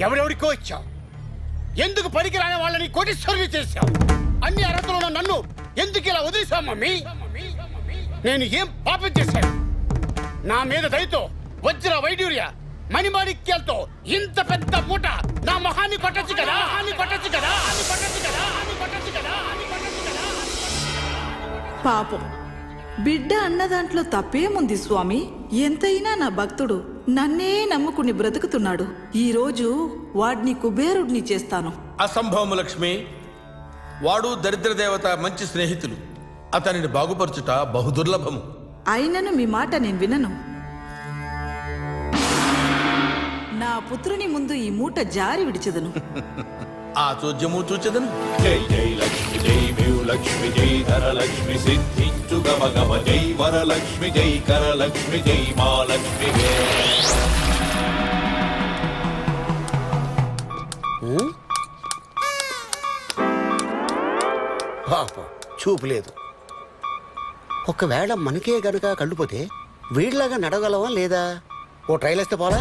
ఎవరెవరికో ఇచ్చావు. ఎందుకు పనికిరాని వాళ్ళని కోటీశ్వరుని చేశావు? అన్ని అర్హతలు ఉన్న నన్ను ఎందుకు ఇలా వదిలేశావు మమ్మీ? నేను ఏం పాపం చేశాను? నా మీద దయతో వజ్ర వైడూర్య మణిమాణిక్యాలతో ఇంత పెద్ద మూట నా మొహాన్ని కొట్టచ్చు కదా. పాపం బిడ్డ అన్న దాంట్లో తప్పేముంది స్వామి? ఎంతైనా నా భక్తుడు నన్నే నమ్ముకుని బ్రతుకుతున్నాడు. ఈ రోజు వాడిని కుబేరుడిని చేస్తాను. అసంభవము లక్ష్మి. వాడు దరిద్ర దేవత మంచి స్నేహితులు. అతనిని బాగుపరచుట బహుదుర్లభము. అయినను మీ మాట నేను వినను. నా పుత్రుని ముందు ఈ మూట జారి విడిచెదను. ఆ చోద్యము చూచెదను. జై జై లక్ష్మి జై లక్ష్మి జై ధరలక్ష్మి సిద్ధించు గమ గమ జై వరలక్ష్మి జై కరలక్ష్మి జై మహాలక్ష్మి. పాపం చూపు లేదు. ఒకవేళ మనకే గనుక కళ్ళుపోతే వీడిలాగా నడగలవా లేదా? ఓ ట్రైల్ వేస్తే పోలా?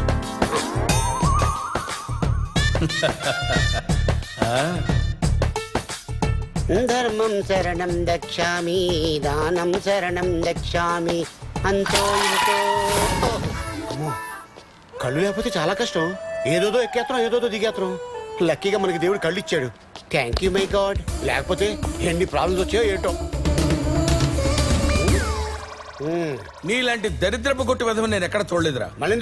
ధర్మం శరణం దక్షామి, దానం శరణం దక్షామి, అంతో ఇంతో. అమ్మో, కళ్ళు లేకపోతే చాలా కష్టం. ఏదోదో ఎక్కేత్రం, ఏదోదో దిగేత్రం. లక్కీగా మనకి దేవుడు కళ్ళు ఇచ్చాడు. Thank you my God. లేకపోతే ఎన్ని ప్రాబ్లమ్స్ వచ్చాయో ఏంటో. నీలాంటి దరిద్రపు కొట్టి విధం నేను ఎక్కడ చూడలేదురా. మళ్ళీ